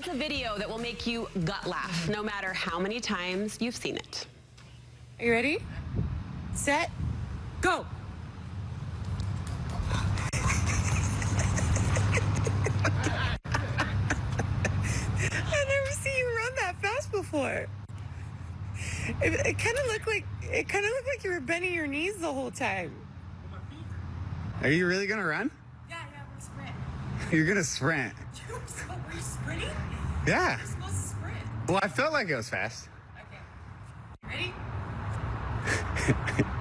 It's a video that will make you gut laugh, no matter how many times you've seen it. Are you ready? Set, go. I've never seen you run that fast before. It kind of looked like you were bending your knees the whole time. Are you really gonna run? Yeah, we're sprint. You're gonna sprint. Were you sprinting? Yeah. You're supposed to sprint. Well, I felt like it was fast. Okay. Ready?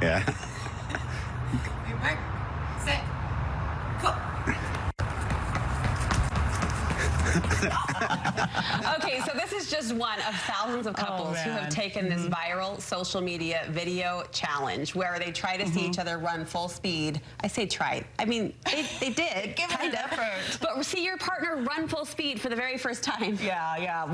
Yeah. Wait, mark. Set. Go. Okay, so this is just one of thousands of couples who have taken this viral social media video challenge where they try to see each other run full speed. I say try. I mean, they did. Give it an effort. But see your partner run full speed for the very first time. Yeah.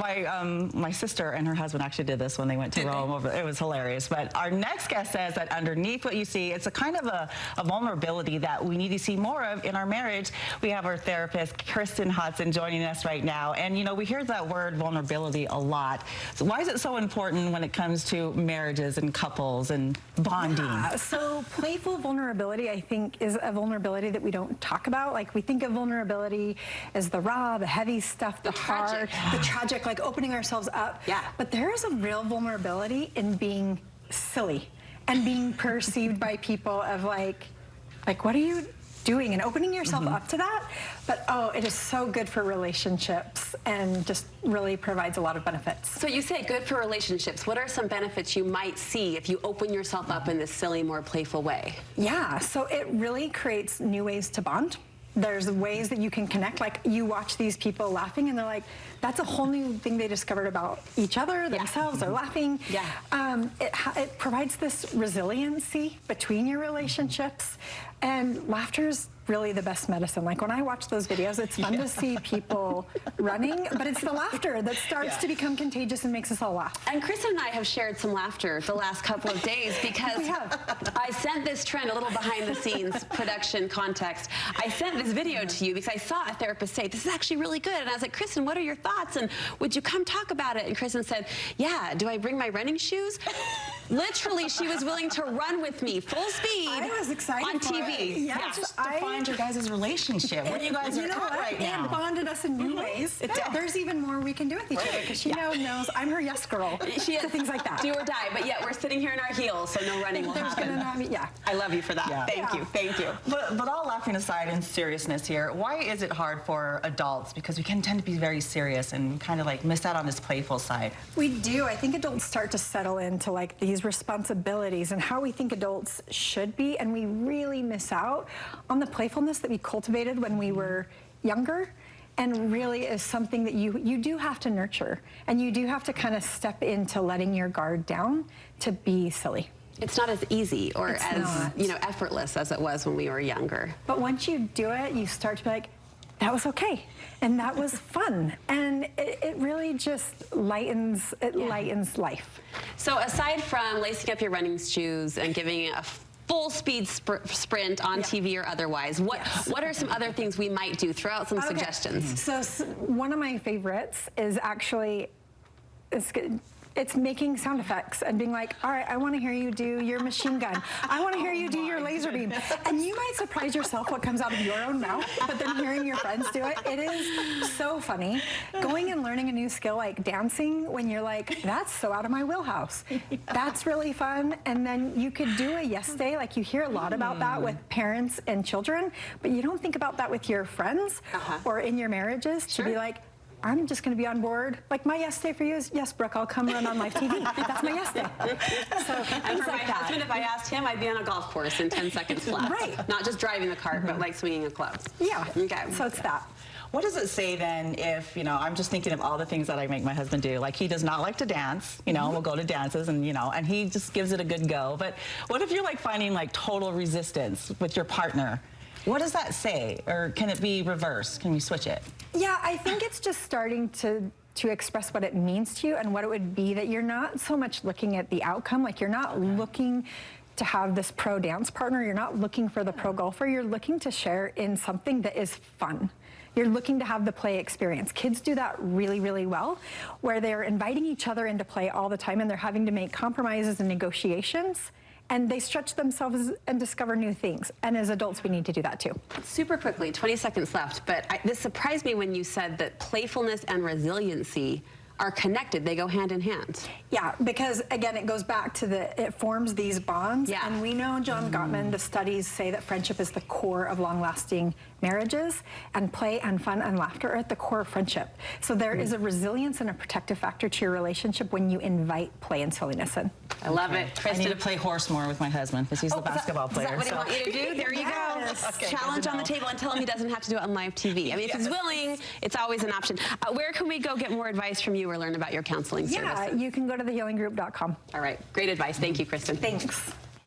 My sister and her husband actually did this when they went to Rome. It was hilarious. But our next guest says that underneath what you see, it's a kind of a vulnerability that we need to see more of in our marriage. We have our therapist, Kristin Hodson, joining us right now. And, you know, we hear that word vulnerability a lot. So why is it so important when it comes to marriages and couples and bonding? Yeah, so playful vulnerability, I think, is a vulnerability that we don't talk about. Like, we think of vulnerability as the raw, the heavy stuff, the hard, the tragic, like opening ourselves up. Yeah. But there is a real vulnerability in being silly and being perceived by people of like, what are you doing, and opening yourself up to that. But it is so good for relationships and just really provides a lot of benefits. So you say good for relationships. What are some benefits you might see if you open yourself up in this silly, more playful way? Yeah, so it really creates new ways to bond. There's ways that you can connect. Like, you watch these people laughing and they're like, that's a whole new thing they discovered about each other, themselves. They're laughing. Yeah. It provides this resiliency between your relationships, and laughter is really the best medicine. Like, when I watch those videos, it's fun to see people running, but it's the laughter that starts to become contagious and makes us all laugh. And Kristin and I have shared some laughter the last couple of days because I sent this trend, a little behind the scenes production context. I sent this video to you because I saw a therapist say, this is actually really good. And I was like, Kristin, what are your thoughts? And would you come talk about it? And Kristin said, yeah, do I bring my running shoes? Literally, she was willing to run with me full speed. I was excited on for TV. it. Yeah, It just defined your guys' relationship. Where you guys are at right now. It bonded us in new ways. There's even more we can do with each other, because she now knows I'm her yes girl. She is things like that. Do or die, but yet we're sitting here in our heels, so no running will happen. I love you for that. Yeah. Thank you. But all laughing aside and seriousness here, why is it hard for adults? Because we can tend to be very serious and kind of like miss out on this playful side. We do. I think adults start to settle into like these responsibilities and how we think adults should be, and we really miss out on the playfulness that we cultivated when we were younger, and really is something that you do have to nurture, and you do have to kind of step into letting your guard down to be silly. It's not as easy or effortless as it was when we were younger. But once you do it, you start to be like, that was okay, and that was fun, and it really just lightens life. So aside from lacing up your running shoes and giving a full speed sprint on TV or otherwise, what are some other things we might do? Throw out some suggestions. So one of my favorites is actually, it's making sound effects and being like, all right, I want to hear you do your machine gun. I want to hear you do your laser beam. And you might surprise yourself what comes out of your own mouth, but then hearing your friends do it, it is so funny. Going and learning a new skill like dancing, when you're like, that's so out of my wheelhouse. That's really fun. And then you could do a yes day. Like, you hear a lot about that with parents and children, but you don't think about that with your friends or in your marriages to be like, I'm just going to be on board. Like, my yes day for you is, yes, Brooke, I'll come run on live TV. That's my yes day. So, and for my husband, if I asked him, I'd be on a golf course in 10 seconds flat. Right. Not just driving the cart, but like swinging a club. Yeah. Okay. So it's that. What does it say then if, I'm just thinking of all the things that I make my husband do. Like, he does not like to dance, we'll go to dances and, and he just gives it a good go. But what if you're like finding like total resistance with your partner? What does that say? Or can it be reversed? Can we switch it? Yeah, I think it's just starting to express what it means to you and what it would be, that you're not so much looking at the outcome. Like, you're not looking to have this pro dance partner. You're not looking for the pro golfer. You're looking to share in something that is fun. You're looking to have the play experience. Kids do that really, really well, where they're inviting each other into play all the time and they're having to make compromises and negotiations, and they stretch themselves and discover new things. And as adults, we need to do that too. Super quickly, 20 seconds left, but this surprised me when you said that playfulness and resiliency are connected. They go hand in hand. Yeah, because again, it goes back to it forms these bonds. Yeah. And we know, John Gottman, the studies say that friendship is the core of long-lasting marriages, and play and fun and laughter are at the core of friendship. So there is a resilience and a protective factor to your relationship when you invite play and silliness in. I love it. I need to play horse more with my husband because he's the basketball player. Is that what I want you to do? There you Yes. go. Okay, Challenge good to on the know. table and tell him he doesn't have to do it on live TV. I mean, if he's willing, it's always an option. Where can we go get more advice from you or learn about your counseling Yeah, services? you can go to thehealinggroup.com. All right. Great advice. Thank you, Kristin. Thanks.